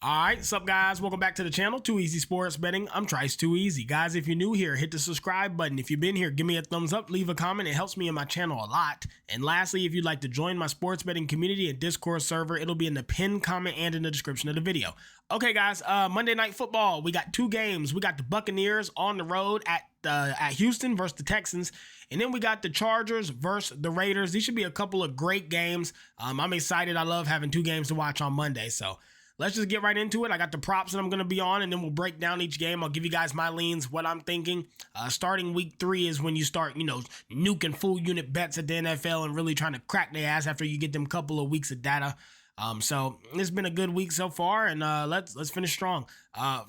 Alright, what's up guys? Welcome back to the channel, Too Easy Sports Betting. I'm Trice Too Easy. Guys, if you're new here, hit the subscribe button. If you've been here, give me a thumbs up, leave a comment. It helps me and my channel a lot. And lastly, if you'd like to join my sports betting community and Discord server, it'll be in the pinned comment and in the description of the video. Okay guys, Monday Night Football, we got two games. We got the Buccaneers on the road at Houston versus the Texans. And then we got the Chargers versus the Raiders. These should be a couple of great games. I'm excited. I love having two games to watch on Monday. So let's just get right into it. I got the props that I'm going to be on, and then we'll break down each game. I'll give you guys my leans, what I'm thinking. Starting week 3 is when you start, nuking full unit bets at the NFL and really trying to crack their ass after you get them couple of weeks of data. So it's been a good week so far, and let's finish strong.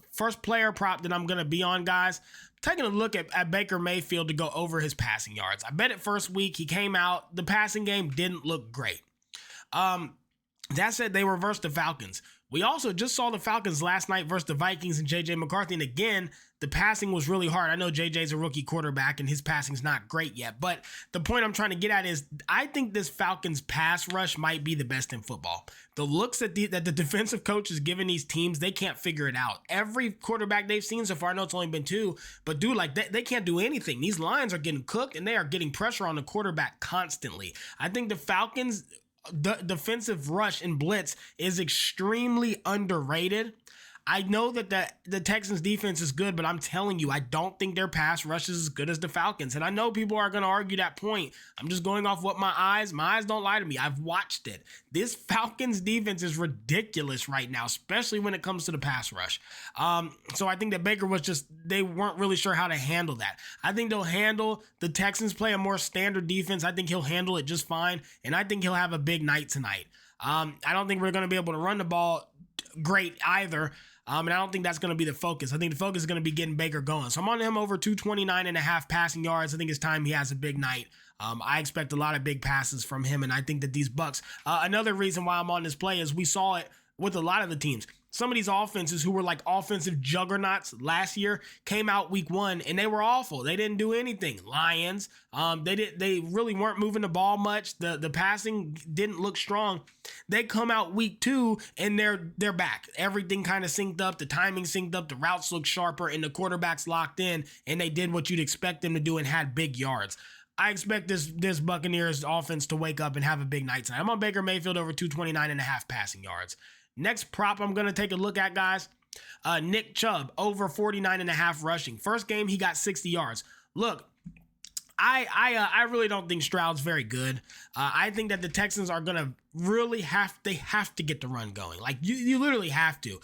First player prop that I'm going to be on, guys, taking a look at Baker Mayfield to go over his passing yards. I bet it first week. He came out. The passing game didn't look great. That said, they reversed the Falcons. We also just saw the Falcons last night versus the Vikings and J.J. McCarthy. And again, the passing was really hard. I know J.J.'s a rookie quarterback and his passing's not great yet. But the point I'm trying to get at is I think this Falcons pass rush might be the best in football. The looks that the defensive coach is giving these teams, they can't figure it out. Every quarterback they've seen so far, I know it's only been 2, but dude, they can't do anything. These lines are getting cooked and they are getting pressure on the quarterback constantly. I think the Falcons' the defensive rush and blitz is extremely underrated. I know that the Texans defense is good, but I'm telling you, I don't think their pass rush is as good as the Falcons. And I know people are going to argue that point. I'm just going off what my eyes don't lie to me. I've watched it. This Falcons defense is ridiculous right now, especially when it comes to the pass rush. So I think that Baker they weren't really sure how to handle that. I think they'll handle the Texans play a more standard defense. I think he'll handle it just fine. And I think he'll have a big night tonight. I don't think we're going to be able to run the ball great either. And I don't think that's going to be the focus. I think the focus is going to be getting Baker going. So I'm on him over 229.5 passing yards. I think it's time he has a big night. I expect a lot of big passes from him, and I think that these Bucs, another reason why I'm on this play is we saw it with a lot of the teams. Some of these offenses who were like offensive juggernauts last year came out week 1 and they were awful. They didn't do anything. Lions, they really weren't moving the ball much. The passing didn't look strong. They come out week 2 and they're back. Everything kind of synced up. The timing synced up. The routes look sharper and the quarterback's locked in, and they did what you'd expect them to do and had big yards. I expect this Buccaneers offense to wake up and have a big night tonight. I'm on Baker Mayfield over 229.5 passing yards. Next prop I'm going to take a look at, guys. Nick Chubb over 49.5 rushing. First game, he got 60 yards. Look, I really don't think Stroud's very good. I think that the Texans are going to really have to get the run going. Like you literally have to.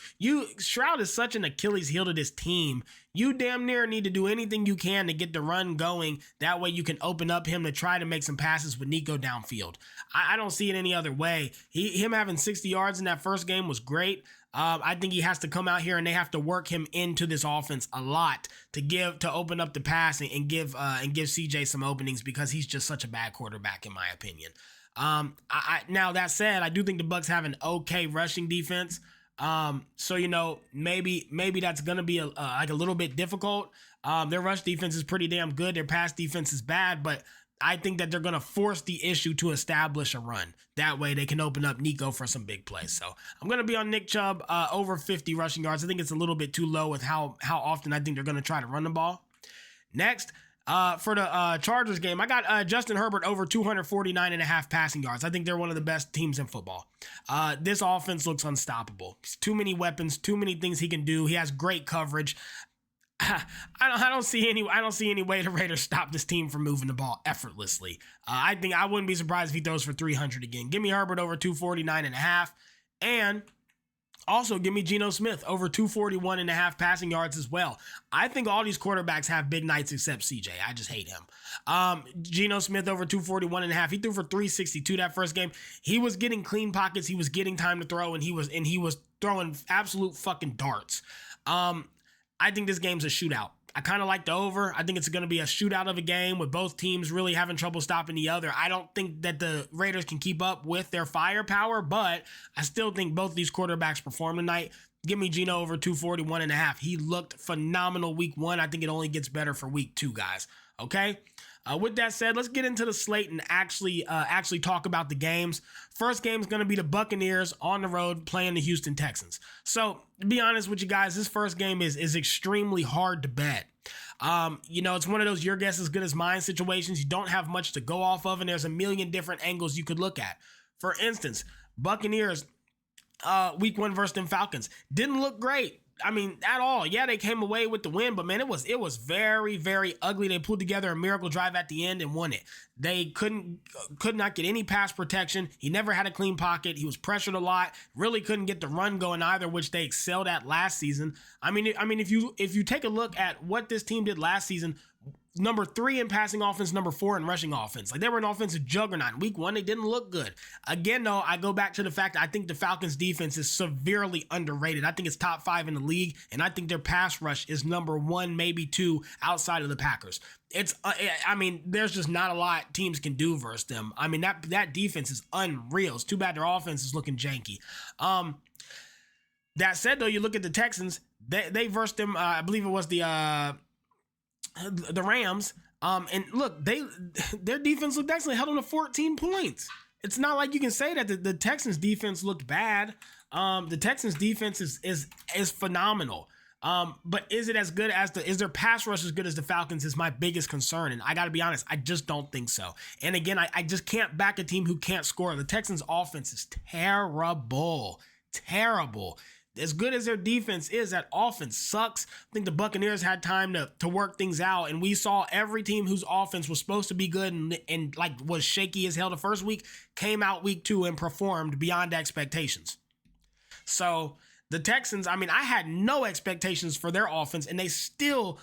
Stroud is such an Achilles heel to this team. You damn near need to do anything you can to get the run going. That way you can open up him to try to make some passes with Nico downfield. I don't see it any other way. Him having 60 yards in that first game was great. I think he has to come out here and they have to work him into this offense a lot to open up the pass and give CJ some openings, because he's just such a bad quarterback in my opinion. Now that said, I do think the Bucs have an okay rushing defense. So maybe that's gonna be a little bit difficult. Their rush defense is pretty damn good. Their pass defense is bad, but I think that they're going to force the issue to establish a run. That way they can open up Nico for some big plays. So I'm going to be on Nick Chubb over 50 rushing yards. I think it's a little bit too low with how often I think they're going to try to run the ball. Next, for the Chargers game, I got Justin Herbert over 249.5 passing yards. I think they're one of the best teams in football. This offense looks unstoppable. Too many weapons, too many things he can do. He has great coverage. I don't see any way the Raiders stop this team from moving the ball effortlessly. I wouldn't be surprised if he throws for 300 again. Give me Herbert over 249.5, and also give me Geno Smith over 241.5 passing yards as well. I think all these quarterbacks have big nights except CJ. I just hate him. Geno Smith over 241.5. He threw for 362 that first game. He was getting clean pockets. He was getting time to throw, and he was throwing absolute fucking darts. I think this game's a shootout. I kind of like the over. I think it's going to be a shootout of a game with both teams really having trouble stopping the other. I don't think that the Raiders can keep up with their firepower, but I still think both these quarterbacks perform tonight. Give me Geno over 241.5. He looked phenomenal week 1. I think it only gets better for week 2, guys. Okay? With that said, let's get into the slate and actually talk about the games. First game is going to be the Buccaneers on the road playing the Houston Texans. So to be honest with you guys, this first game is extremely hard to bet. It's one of those your guess is as good as mine situations. You don't have much to go off of, and there's a million different angles you could look at. For instance, Buccaneers week 1 versus them Falcons didn't look great. I mean, at all. Yeah, they came away with the win, but man, it was very, very ugly. They pulled together a miracle drive at the end and won it. They could not get any pass protection. He never had a clean pocket. He was pressured a lot. Really couldn't get the run going either, which they excelled at last season. I mean, if you take a look at what this team did last season, number 3 in passing offense, number 4 in rushing offense. Like, they were an offensive juggernaut. In week 1, they didn't look good. Again, though, I go back to the fact that I think the Falcons defense is severely underrated. I think it's top 5 in the league, and I think their pass rush is number 1, maybe 2 outside of the Packers. There's just not a lot teams can do versus them. I mean, that defense is unreal. It's too bad their offense is looking janky. That said, though, you look at the Texans, they versed them, I believe it was the Rams, and look, their defense looked excellent, held them to 14 points. It's not like you can say that the Texans defense looked bad. The Texans defense is phenomenal. But is it as good as is their pass rush as good as the Falcons is my biggest concern. And I got to be honest, I just don't think so. And again, I just can't back a team who can't score. The Texans offense is terrible. As good as their defense is, that offense sucks. I think the Buccaneers had time to work things out, and we saw every team whose offense was supposed to be good and like was shaky as hell the first week came out week 2 and performed beyond expectations. So the Texans, I had no expectations for their offense, and they still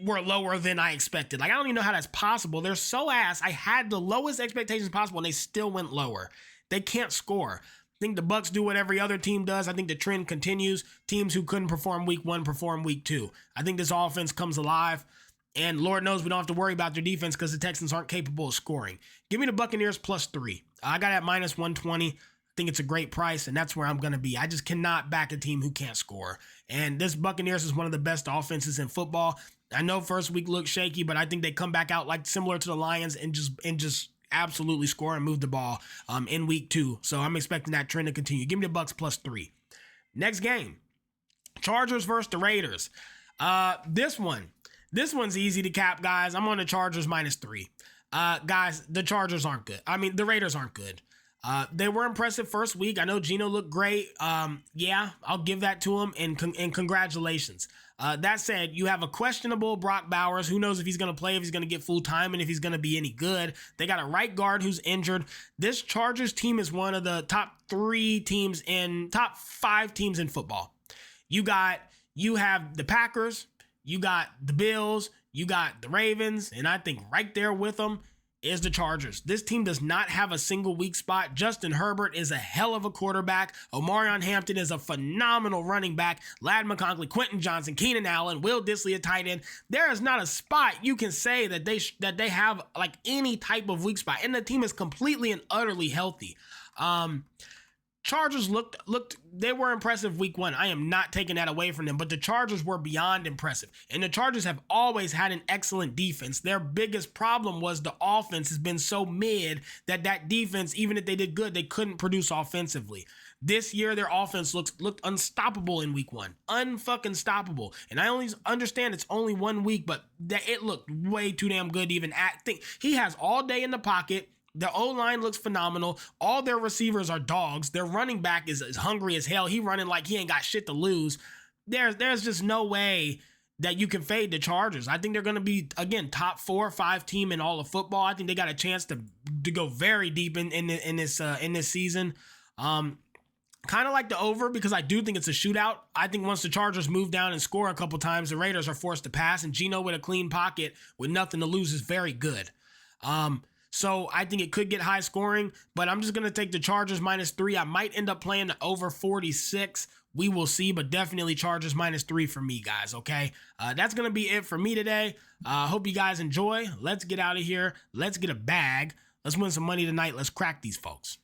were lower than I expected. Like, I don't even know how that's possible. They're so ass. I had the lowest expectations possible, and they still went lower. They can't score. I think the Bucs do what every other team does. I think the trend continues. Teams who couldn't perform week 1 perform week 2. I think this offense comes alive, and Lord knows we don't have to worry about their defense because the Texans aren't capable of scoring. Give me the Buccaneers +3. I got at -120. I think it's a great price, and that's where I'm going to be. I just cannot back a team who can't score. And this Buccaneers is one of the best offenses in football. I know first week looked shaky, but I think they come back out like similar to the Lions and just absolutely score and move the ball in week 2. So I'm expecting that trend to continue. Give me the Bucs +3. Next game, Chargers versus the Raiders. This one's easy to cap, guys. I'm on the Chargers -3. Guys, the Chargers aren't good. The Raiders aren't good. They were impressive first week. I know Geno looked great. Yeah, I'll give that to him, and congratulations. That said, you have a questionable Brock Bowers. Who knows if he's going to play, if he's going to get full time, and if he's going to be any good. They got a right guard who's injured. This Chargers team is one of the top 5 teams in football. You have the Packers, you got the Bills, you got the Ravens, and I think right there with them is the Chargers. This team does not have a single weak spot. Justin Herbert is a hell of a quarterback. Omarion Hampton is a phenomenal running back. Ladd McConkey, Quentin Johnson, Keenan Allen, Will Dissly a tight end. There is not a spot you can say that they have like any type of weak spot, and the team is completely and utterly healthy. Chargers they were impressive week 1. I am not taking that away from them, but the Chargers were beyond impressive. And the Chargers have always had an excellent defense. Their biggest problem was the offense has been so mid that defense, even if they did good, they couldn't produce offensively. This year, their offense looked unstoppable in week 1. Unfucking stoppable. And I only understand it's only 1 week, but it looked way too damn good to even think. He has all day in the pocket. The O-line looks phenomenal. All their receivers are dogs. Their running back is hungry as hell. He running like he ain't got shit to lose. There's just no way that you can fade the Chargers. I think they're going to be, again, top 4 or 5 team in all of football. I think they got a chance to go very deep in this season. Kind of like the over, because I do think it's a shootout. I think once the Chargers move down and score a couple times, the Raiders are forced to pass, and Geno with a clean pocket with nothing to lose is very good. So I think it could get high scoring, but I'm just going to take the Chargers -3. I might end up playing the over 46. We will see, but definitely Chargers -3 for me, guys, okay? That's going to be it for me today. Hope you guys enjoy. Let's get out of here. Let's get a bag. Let's win some money tonight. Let's crack these folks.